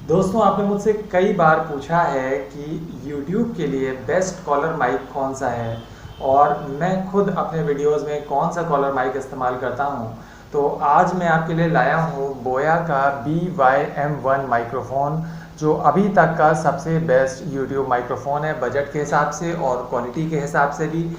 दोस्तों, आपने मुझसे कई बार पूछा है कि YouTube के लिए बेस्ट कॉलर माइक कौन सा है और मैं खुद अपने वीडियोस में कौन सा कॉलर माइक इस्तेमाल करता हूं। तो आज मैं आपके लिए लाया हूं बोया का BYM1 माइक्रोफोन, जो अभी तक का सबसे बेस्ट YouTube माइक्रोफोन है, बजट के हिसाब से और क्वालिटी के हिसाब से भी।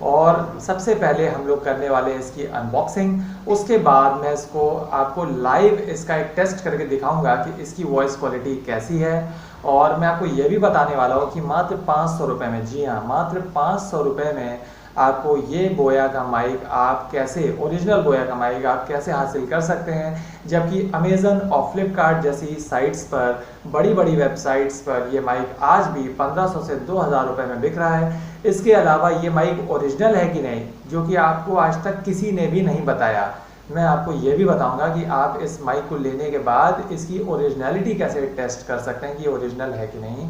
और सबसे पहले हम लोग करने वाले हैं इसकी अनबॉक्सिंग। उसके बाद मैं इसको आपको लाइव इसका एक टेस्ट करके दिखाऊंगा कि इसकी वॉइस क्वालिटी कैसी है। और मैं आपको ये भी बताने वाला हूँ कि मात्र 500 रुपये में, जी हाँ, मात्र 500 रुपये में आपको ये बोया का माइक आप कैसे, ओरिजिनल बोया का माइक आप कैसे हासिल कर सकते हैं। जबकि अमेज़न और फ्लिपकार्ट जैसी साइट्स पर, बड़ी बड़ी वेबसाइट्स पर ये माइक आज भी 1500 से 2000 रुपये में बिक रहा है। इसके अलावा ये माइक ओरिजिनल है कि नहीं, जो कि आपको आज तक किसी ने भी नहीं बताया, मैं आपको ये भी बताऊंगा कि आप इस माइक को लेने के बाद इसकी ओरिजिनलिटी कैसे टेस्ट कर सकते हैं कि ओरिजिनल है कि नहीं।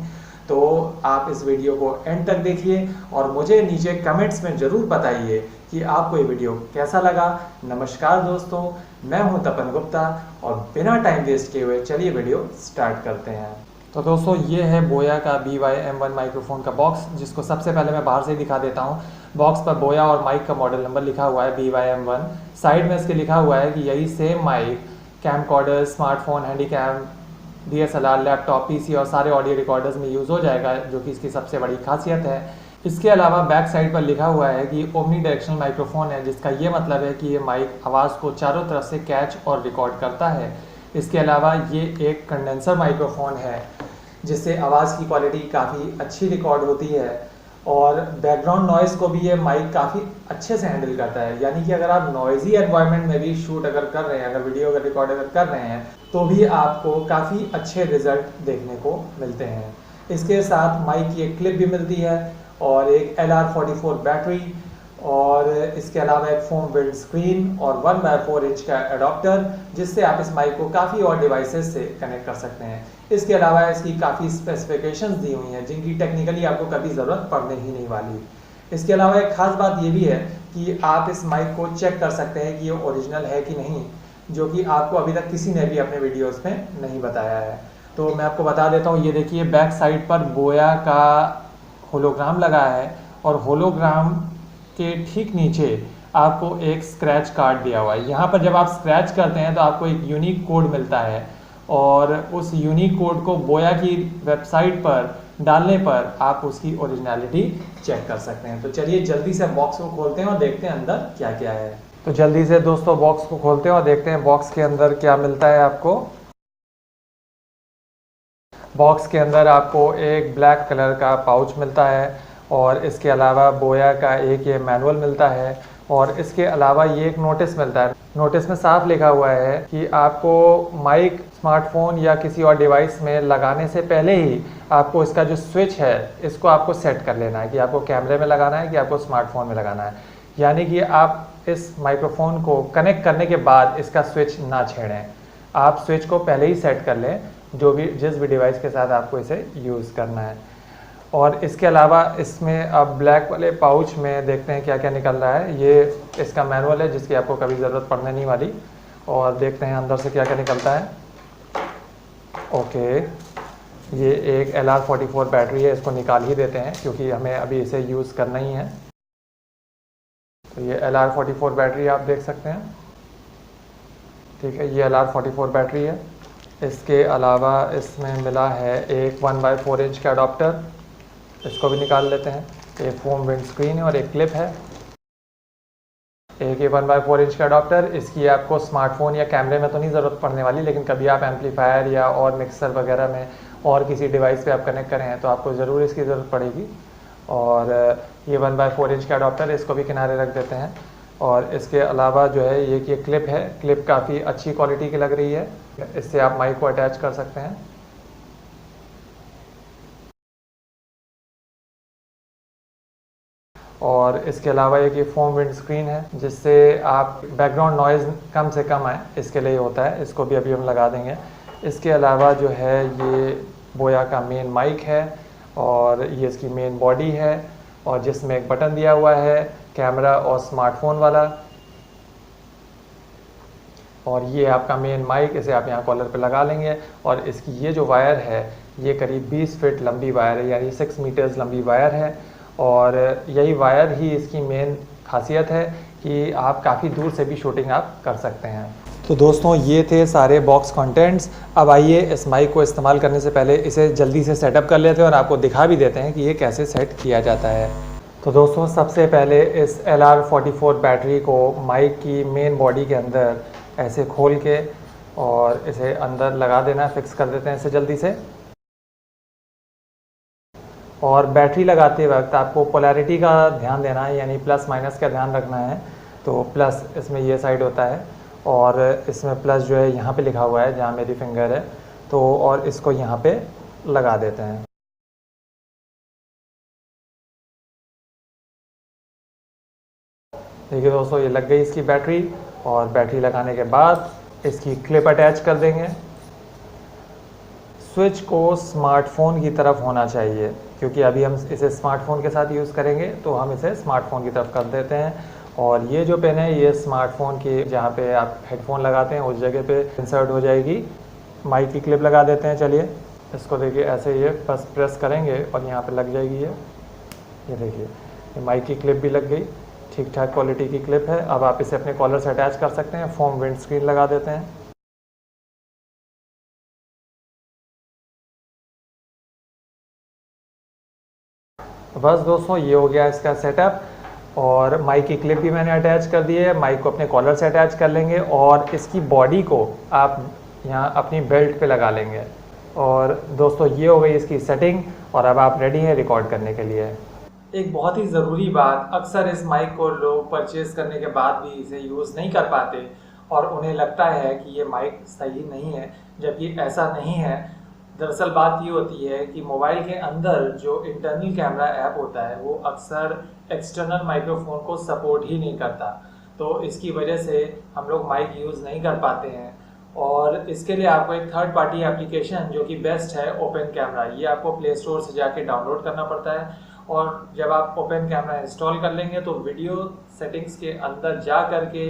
तो आप इस वीडियो को एंड तक देखिए और मुझे नीचे कमेंट्स में ज़रूर बताइए कि आपको ये वीडियो कैसा लगा। नमस्कार दोस्तों, मैं हूं तपन गुप्ता और बिना टाइम वेस्ट किए हुए चलिए वीडियो स्टार्ट करते हैं। तो दोस्तों, ये है बोया का BYM1 माइक्रोफोन का बॉक्स, जिसको सबसे पहले मैं बाहर से ही दिखा देता हूँ। बॉक्स पर बोया और माइक का मॉडल नंबर लिखा हुआ है BYM1। साइड में इसके लिखा हुआ है कि यही same mic camcorder, smartphone, handycam, DSLR, laptop, PC और सारे ऑडियो रिकॉर्डर्स में यूज़ हो जाएगा, जो कि इसकी सबसे बड़ी खासियत है। इसके अलावा बैक साइड पर लिखा हुआ है कि ओमनी डायरेक्शनल माइक्रोफोन है, जिसका ये मतलब है कि ये माइक आवाज़ को चारों तरफ से कैच और रिकॉर्ड करता है। इसके अलावा ये एक कंडेंसर माइक्रोफोन है, जिससे आवाज़ की क्वालिटी काफ़ी अच्छी रिकॉर्ड होती है और बैकग्राउंड नॉइज़ को भी ये माइक काफ़ी अच्छे से हैंडल करता है। यानी कि अगर आप नॉइज़ी एनवायरनमेंट में भी शूट अगर कर रहे हैं, अगर वीडियो अगर रिकॉर्ड अगर कर रहे हैं, तो भी आपको काफ़ी अच्छे रिजल्ट देखने को मिलते हैं। इसके साथ माइक की एक क्लिप भी मिलती है और एक LR44 बैटरी, और इसके अलावा एक फोम विंड स्क्रीन और 1/4 इंच का एडाप्टर, जिससे आप इस माइक को काफ़ी और डिवाइसेस से कनेक्ट कर सकते हैं। इसके अलावा इसकी काफ़ी स्पेसिफिकेशंस दी हुई हैं, जिनकी टेक्निकली आपको कभी ज़रूरत पड़ने ही नहीं वाली। इसके अलावा एक ख़ास बात ये भी है कि आप इस माइक को चेक कर सकते हैं कि ये ओरिजिनल है कि नहीं, जो कि आपको अभी तक किसी ने भी अपने वीडियोज़ में नहीं बताया है। तो मैं आपको बता देता हूँ, ये देखिए बैक साइड पर बोया का होलोग्राम लगा है और होलोग्राम के ठीक नीचे आपको एक स्क्रैच कार्ड दिया हुआ है। यहाँ पर जब आप स्क्रैच करते हैं तो आपको एक यूनिक कोड मिलता है और उस यूनिक कोड को बोया की वेबसाइट पर डालने पर आप उसकी ओरिजिनलिटी चेक कर सकते हैं। तो चलिए जल्दी से बॉक्स को खोलते हैं और देखते हैं अंदर क्या क्या है। तो जल्दी से दोस्तों बॉक्स को खोलते हैं और देखते हैं बॉक्स के अंदर क्या मिलता है आपको। बॉक्स के अंदर आपको एक ब्लैक कलर का पाउच मिलता है और इसके अलावा बोया का एक ये मैनुअल मिलता है और इसके अलावा ये एक नोटिस मिलता है। नोटिस में साफ लिखा हुआ है कि आपको माइक, स्मार्टफोन या किसी और डिवाइस में लगाने से पहले ही आपको इसका जो स्विच है इसको आपको सेट कर लेना है कि आपको कैमरे में लगाना है कि आपको स्मार्टफोन में लगाना है। यानी कि आप इस माइक्रोफोन को कनेक्ट करने के बाद इसका स्विच ना छेड़ें, आप स्विच को पहले ही सेट कर लें जिस भी डिवाइस के साथ आपको इसे यूज़ करना है। और इसके अलावा इसमें अब ब्लैक वाले पाउच में देखते हैं क्या क्या निकल रहा है। ये इसका मैनुअल है, जिसकी आपको कभी ज़रूरत पड़ने नहीं वाली, और देखते हैं अंदर से क्या क्या निकलता है। ओके, ये एक LR44 बैटरी है, इसको निकाल ही देते हैं क्योंकि हमें अभी इसे यूज़ करना ही है। तो ये LR44 बैटरी आप देख सकते हैं, ठीक है, ये LR44 बैटरी है। इसके अलावा इसमें मिला है एक 1/4 इंच का अडॉप्टर, इसको भी निकाल लेते हैं। एक फोम विंड स्क्रीन है और एक क्लिप है। एक ये 1/4 इंच का अडॉप्टर, इसकी आपको स्मार्टफोन या कैमरे में तो नहीं ज़रूरत पड़ने वाली, लेकिन कभी आप एम्पलीफायर या और मिक्सर वगैरह में और किसी डिवाइस पे आप कनेक्ट करें हैं तो आपको ज़रूर इसकी ज़रूरत पड़ेगी। और ये 1/4 इंच का अडॉप्टर है, इसको भी किनारे रख देते हैं। और इसके अलावा जो है ये क्लिप है, क्लिप काफ़ी अच्छी क्वालिटी की लग रही है, इससे आप माइक को अटैच कर सकते हैं। और इसके अलावा एक ये फोम विंड स्क्रीन है, जिससे आप बैकग्राउंड नॉइज़ कम से कम आए, इसके लिए होता है। इसको भी अभी हम लगा देंगे। इसके अलावा जो है ये बोया का मेन माइक है और ये इसकी मेन बॉडी है, और जिसमें एक बटन दिया हुआ है कैमरा और स्मार्टफोन वाला। और ये आपका मेन माइक, इसे आप यहाँ कॉलर पे लगा लेंगे। और इसकी ये जो वायर है ये करीब 20 फीट लंबी वायर है, यानी 6 मीटर्स लंबी वायर है। और यही वायर ही इसकी मेन खासियत है कि आप काफ़ी दूर से भी शूटिंग आप कर सकते हैं। तो दोस्तों ये थे सारे बॉक्स कंटेंट्स। अब आइए इस माइक को इस्तेमाल करने से पहले इसे जल्दी से सेटअप कर लेते हैं और आपको दिखा भी देते हैं कि ये कैसे सेट किया जाता है। तो दोस्तों सबसे पहले इस LR44 बैटरी को माइक की मेन बॉडी के अंदर ऐसे खोल के और इसे अंदर लगा देना, फिक्स कर देते हैं इसे जल्दी से। और बैटरी लगाते वक्त आपको पोलैरिटी का ध्यान देना है, यानी प्लस माइनस का ध्यान रखना है। तो प्लस इसमें ये साइड होता है और इसमें प्लस जो है यहाँ पे लिखा हुआ है जहाँ मेरी फिंगर है, तो और इसको यहाँ पे लगा देते हैं। देखिए दोस्तों ये लग गई इसकी बैटरी। और बैटरी लगाने के बाद इसकी क्लिप अटैच कर देंगे। स्विच को स्मार्टफोन की तरफ होना चाहिए, क्योंकि अभी हम इसे स्मार्टफोन के साथ यूज़ करेंगे, तो हम इसे स्मार्टफोन की तरफ कर देते हैं। और ये जो पेन है ये स्मार्टफोन की जहाँ पे आप हेडफोन लगाते हैं उस जगह पे इंसर्ट हो जाएगी। माइक की क्लिप लगा देते हैं। चलिए इसको देखिए ऐसे ये बस प्रेस करेंगे और यहाँ पे लग जाएगी ये देखिए ये माइक की क्लिप भी लग गई। ठीक ठाक क्वालिटी की क्लिप है। अब आप इसे अपने कॉलर से अटैच कर सकते हैं। फोम विंड स्क्रीन लगा देते हैं। बस दोस्तों ये हो गया इसका सेटअप। और माइक की क्लिप भी मैंने अटैच कर दी है। माइक को अपने कॉलर से अटैच कर लेंगे और इसकी बॉडी को आप यहाँ अपनी बेल्ट पे लगा लेंगे। और दोस्तों ये हो गई इसकी सेटिंग और अब आप रेडी हैं रिकॉर्ड करने के लिए। एक बहुत ही ज़रूरी बात, अक्सर इस माइक को लोग परचेज करने के बाद भी इसे यूज़ नहीं कर पाते और उन्हें लगता है कि ये माइक सही नहीं है, जबकि ऐसा नहीं है। दरअसल बात ये होती है कि मोबाइल के अंदर जो इंटरनल कैमरा ऐप होता है वो अक्सर एक्सटर्नल माइक्रोफोन को सपोर्ट ही नहीं करता, तो इसकी वजह से हम लोग माइक यूज़ नहीं कर पाते हैं। और इसके लिए आपको एक थर्ड पार्टी एप्लीकेशन जो कि बेस्ट है, ओपन कैमरा, ये आपको प्ले स्टोर से जाके डाउनलोड करना पड़ता है। और जब आप ओपन कैमरा इंस्टॉल कर लेंगे तो वीडियो सेटिंग्स के अंदर जा करके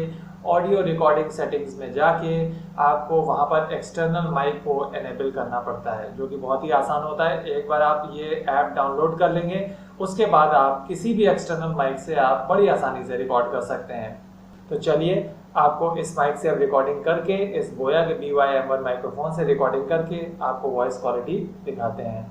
ऑडियो रिकॉर्डिंग सेटिंग्स में जाके आपको वहाँ पर एक्सटर्नल माइक को एनेबल करना पड़ता है, जो कि बहुत ही आसान होता है। एक बार आप ये ऐप डाउनलोड कर लेंगे उसके बाद आप किसी भी एक्सटर्नल माइक से आप बड़ी आसानी से रिकॉर्ड कर सकते हैं। तो चलिए आपको इस माइक से अब रिकॉर्डिंग करके, इस बोया के BY-M1 माइक्रोफोन से रिकॉर्डिंग करके आपको वॉइस क्वालिटी दिखाते हैं।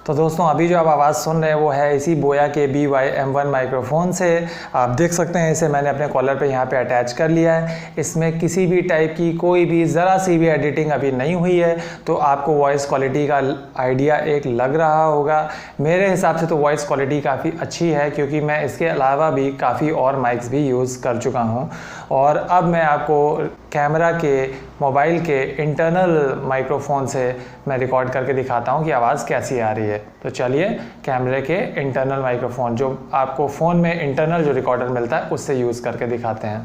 तो दोस्तों अभी जो आप आवाज़ सुन रहे हैं वो है इसी बोया के BY-M1 माइक्रोफोन से। आप देख सकते हैं इसे मैंने अपने कॉलर पे यहाँ पे अटैच कर लिया है। इसमें किसी भी टाइप की कोई भी ज़रा सी भी एडिटिंग अभी नहीं हुई है, तो आपको वॉइस क्वालिटी का आइडिया एक लग रहा होगा। मेरे हिसाब से तो वॉइस क्वालिटी काफ़ी अच्छी है, क्योंकि मैं इसके अलावा भी काफ़ी और माइक्स भी यूज़ कर चुका हूँ। और अब मैं आपको कैमरा के मोबाइल के इंटरनल माइक्रोफोन से मैं रिकॉर्ड करके दिखाता हूँ कि आवाज़ कैसी आ रही है। तो चलिए कैमरे के इंटरनल माइक्रोफोन, जो आपको फ़ोन में इंटरनल जो रिकॉर्डर मिलता है उससे यूज़ करके दिखाते हैं।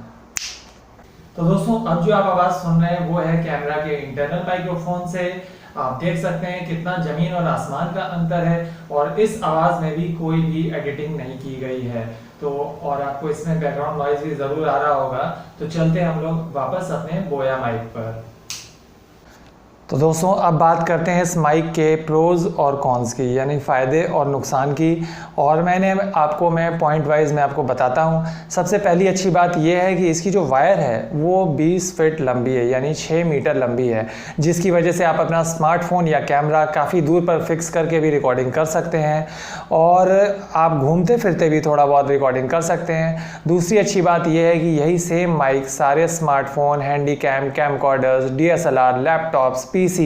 तो दोस्तों अब जो आप आवाज़ सुन रहे हैं वो है कैमरा के इंटरनल माइक्रोफोन से। आप देख सकते हैं कितना ज़मीन और आसमान का अंतर है, और इस आवाज़ में भी कोई भी एडिटिंग नहीं की गई है। तो और आपको इसमें बैकग्राउंड नॉइज भी ज़रूर आ रहा होगा। तो चलते हम लोग वापस अपने बोया माइक पर। तो दोस्तों अब बात करते हैं इस माइक के प्रोज़ और कॉन्स की, यानी फ़ायदे और नुकसान की। और मैं पॉइंट वाइज मैं आपको बताता हूँ। सबसे पहली अच्छी बात यह है कि इसकी जो वायर है वो 20 फीट लंबी है, यानी 6 मीटर लंबी है, जिसकी वजह से आप अपना स्मार्टफोन या कैमरा काफ़ी दूर पर फिक्स करके भी रिकॉर्डिंग कर सकते हैं और आप घूमते फिरते भी थोड़ा बहुत रिकॉर्डिंग कर सकते हैं। दूसरी अच्छी बात यह है कि यही सेम माइक सारे smartphone, handy cam, camcorders, DSLR, laptops, PC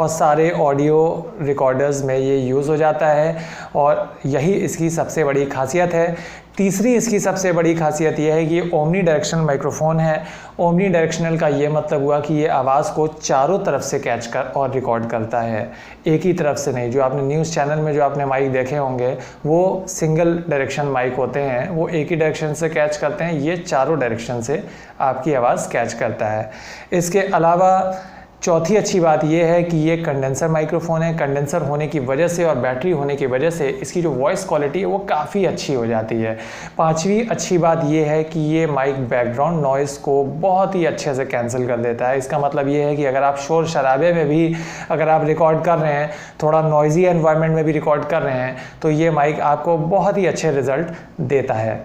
और सारे ऑडियो रिकॉर्डर्स में ये यूज़ हो जाता है, और यही इसकी सबसे बड़ी खासियत है। तीसरी इसकी सबसे बड़ी खासियत यह है कि ये ओमनी डायरेक्शनल माइक्रोफोन है। ओमनी डायरेक्शनल का ये मतलब हुआ कि ये आवाज़ को चारों तरफ से कैच कर और रिकॉर्ड करता है, एक ही तरफ से नहीं। जो आपने न्यूज़ चैनल में जो आपने माइक देखे होंगे वो सिंगल डायरेक्शन माइक होते हैं, वो एक ही डायरेक्शन से कैच करते हैं। ये चारों डायरेक्शन से आपकी आवाज़ कैच करता है। इसके अलावा चौथी अच्छी बात यह है कि ये कंडेंसर माइक्रोफोन है। कंडेंसर होने की वजह से और बैटरी होने की वजह से इसकी जो वॉइस क्वालिटी है वो काफ़ी अच्छी हो जाती है। पांचवी अच्छी बात यह है कि ये माइक बैकग्राउंड नॉइज़ को बहुत ही अच्छे से कैंसिल कर देता है। इसका मतलब ये है कि अगर आप शोर शराबे में भी अगर आप रिकॉर्ड कर रहे हैं, थोड़ा नॉइज़ी एनवायरनमेंट में भी रिकॉर्ड कर रहे हैं, तो ये माइक आपको बहुत ही अच्छे रिजल्ट देता है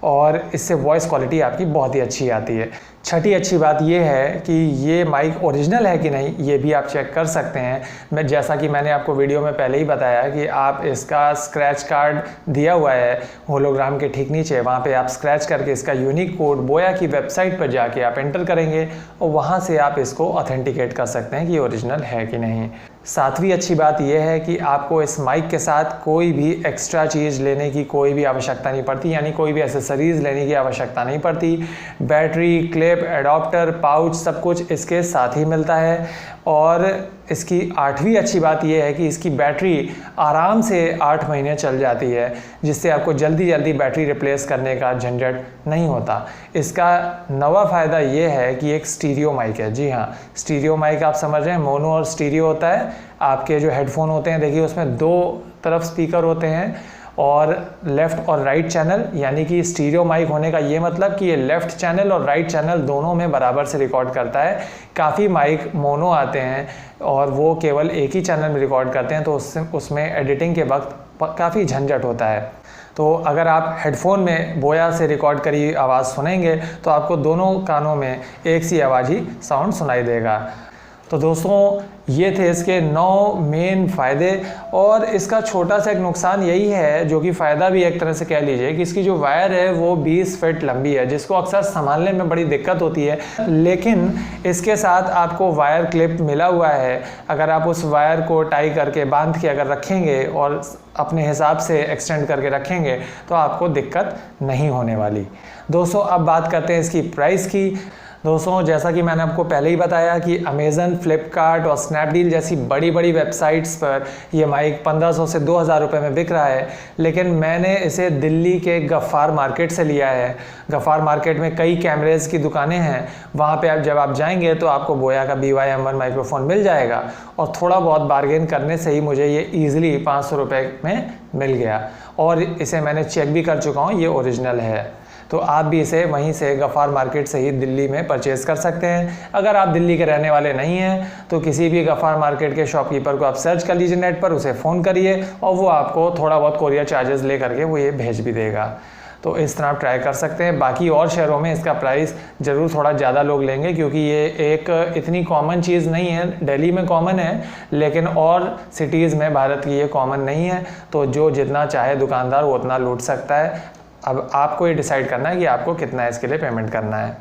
और इससे वॉइस क्वालिटी आपकी बहुत ही अच्छी आती है। छठी अच्छी बात यह है कि ये माइक ओरिजिनल है कि नहीं ये भी आप चेक कर सकते हैं। जैसा कि मैंने आपको वीडियो में पहले ही बताया कि आप इसका स्क्रैच कार्ड दिया हुआ है होलोग्राम के ठीक नीचे, वहाँ पे आप स्क्रैच करके इसका यूनिक कोड बोया की वेबसाइट पर जाके आप एंटर करेंगे और वहाँ से आप इसको ऑथेंटिकेट कर सकते हैं कि ये ओरिजिनल है कि नहीं। सातवीं अच्छी बात यह है कि आपको इस माइक के साथ कोई भी एक्स्ट्रा चीज़ लेने की कोई भी आवश्यकता नहीं पड़ती, यानी कोई भी एसेसरीज़ लेने की आवश्यकता नहीं पड़ती। बैटरी, क्लिप, एडाप्टर, पाउच सब कुछ इसके साथ ही मिलता है। और इसकी आठवीं अच्छी बात यह है कि इसकी बैटरी आराम से 8 महीने चल जाती है, जिससे आपको जल्दी जल्दी बैटरी रिप्लेस करने का झंझट नहीं होता। इसका नवा फ़ायदा ये है कि एक स्टीरियो माइक है। जी हाँ, स्टीरियो माइक आप समझ रहे हैं, मोनो और स्टीरियो होता है। आपके जो हेडफोन होते हैं देखिए उसमें 2 तरफ स्पीकर होते हैं और लेफ़्ट और राइट चैनल, यानी कि स्टीरियो माइक होने का ये मतलब कि ये लेफ़्ट चैनल और राइट चैनल दोनों में बराबर से रिकॉर्ड करता है। काफ़ी माइक मोनो आते हैं और वो केवल एक ही चैनल में रिकॉर्ड करते हैं, तो उसमें एडिटिंग के वक्त काफ़ी झंझट होता है। तो अगर आप हेडफोन में बोया से रिकॉर्ड करी आवाज़ सुनेंगे तो आपको दोनों कानों में एक सी आवाज़ ही साउंड सुनाई देगा। तो दोस्तों ये थे इसके 9 मेन फ़ायदे। और इसका छोटा सा एक नुकसान यही है, जो कि फ़ायदा भी एक तरह से कह लीजिए, कि इसकी जो वायर है वो 20 फीट लंबी है, जिसको अक्सर संभालने में बड़ी दिक्कत होती है। लेकिन इसके साथ आपको वायर क्लिप मिला हुआ है। अगर आप उस वायर को टाई करके बांध के अगर रखेंगे और अपने हिसाब से एक्सटेंड करके रखेंगे तो आपको दिक्कत नहीं होने वाली। दोस्तों अब बात करते हैं इसकी प्राइस की। दोस्तों जैसा कि मैंने आपको पहले ही बताया कि अमेज़न, फ्लिपकार्ट और स्नैपडील जैसी बड़ी बड़ी वेबसाइट्स पर ये माइक 1500 से 2000 रुपये में बिक रहा है, लेकिन मैंने इसे दिल्ली के गफ़्फ़ार मार्केट से लिया है। गफ़्फ़ार मार्केट में कई कैमरेज़ की दुकानें हैं, वहाँ पे जब आप जाएंगे तो आपको बोया का BY-M1 माइक्रोफोन मिल जाएगा और थोड़ा बहुत बार्गेन करने से ही मुझे ये ईज़िली 500 रुपये में मिल गया और इसे मैंने चेक भी कर चुका हूँ, ये ओरिजिनल है। तो आप भी इसे वहीं से गफ़्फ़ार मार्केट से ही दिल्ली में परचेज़ कर सकते हैं। अगर आप दिल्ली के रहने वाले नहीं हैं तो किसी भी गफ़्फ़ार मार्केट के शॉपकीपर को आप सर्च कर लीजिए नेट पर, उसे फ़ोन करिए और वो आपको थोड़ा बहुत कोरियर चार्जेस ले करके वो ये भेज भी देगा। तो इस तरह आप ट्राई कर सकते हैं। बाकी और शहरों में इसका प्राइस ज़रूर थोड़ा ज़्यादा लोग लेंगे, क्योंकि ये एक इतनी कॉमन चीज़ नहीं है। दिल्ली में कॉमन है लेकिन और सिटीज़ में भारत की ये कॉमन नहीं है, तो जो जितना चाहे दुकानदार वो उतना लूट सकता है। अब आपको ये डिसाइड करना है कि आपको कितना इसके लिए पेमेंट करना है।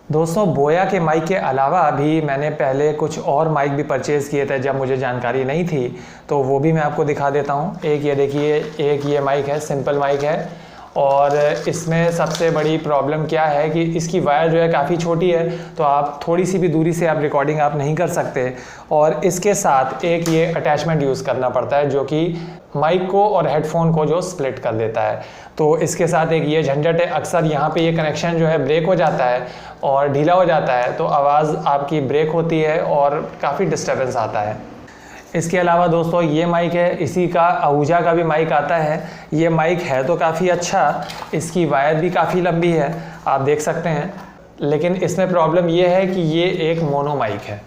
दोस्तों बोया के माइक के अलावा भी मैंने पहले कुछ और माइक भी परचेज़ किए थे जब मुझे जानकारी नहीं थी, तो वो भी मैं आपको दिखा देता हूँ। एक ये देखिए, एक ये माइक है, सिंपल माइक है और इसमें सबसे बड़ी प्रॉब्लम क्या है कि इसकी वायर जो है काफ़ी छोटी है, तो आप थोड़ी सी भी दूरी से आप रिकॉर्डिंग आप नहीं कर सकते। और इसके साथ एक ये अटैचमेंट यूज़ करना पड़ता है जो कि माइक को और हेडफोन को जो स्प्लिट कर देता है। तो इसके साथ एक ये झंझट है, अक्सर यहाँ पे ये कनेक्शन जो है ब्रेक हो जाता है और ढीला हो जाता है, तो आवाज़ आपकी ब्रेक होती है और काफ़ी डिस्टर्बेंस आता है। इसके अलावा दोस्तों ये माइक है, इसी का आहूजा का भी माइक आता है। ये माइक है तो काफ़ी अच्छा, इसकी वायर भी काफ़ी लंबी है, आप देख सकते हैं। लेकिन इसमें प्रॉब्लम ये है कि ये एक मोनो माइक है।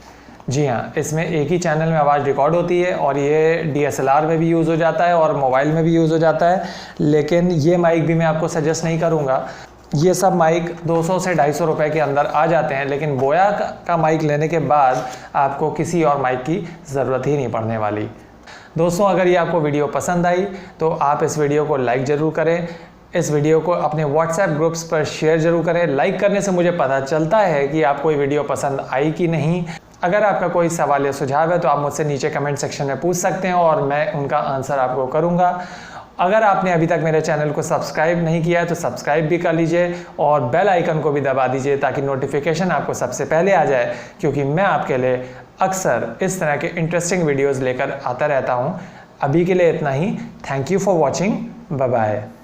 जी हाँ, इसमें एक ही चैनल में आवाज़ रिकॉर्ड होती है और ये DSLR में भी यूज़ हो जाता है और मोबाइल में भी यूज़ हो जाता है। लेकिन ये माइक भी मैं आपको सजेस्ट नहीं करूँगा। ये सब माइक 200 से 250 रुपए के अंदर आ जाते हैं, लेकिन बोया का माइक लेने के बाद आपको किसी और माइक की ज़रूरत ही नहीं पड़ने वाली। दोस्तों अगर ये आपको वीडियो पसंद आई तो आप इस वीडियो को लाइक ज़रूर करें, इस वीडियो को अपने WhatsApp ग्रुप्स पर शेयर ज़रूर करें। लाइक करने से मुझे पता चलता है कि आपको ये वीडियो पसंद आई कि नहीं। अगर आपका कोई सवाल या सुझाव है तो आप मुझसे नीचे कमेंट सेक्शन में पूछ सकते हैं और मैं उनका आंसर आपको करूँगा। अगर आपने अभी तक मेरे चैनल को सब्सक्राइब नहीं किया है तो सब्सक्राइब भी कर लीजिए और बेल आइकन को भी दबा दीजिए ताकि नोटिफिकेशन आपको सबसे पहले आ जाए, क्योंकि मैं आपके लिए अक्सर इस तरह के इंटरेस्टिंग वीडियोज़ लेकर आता रहता हूँ। अभी के लिए इतना ही। Thank you for watching. Bye bye.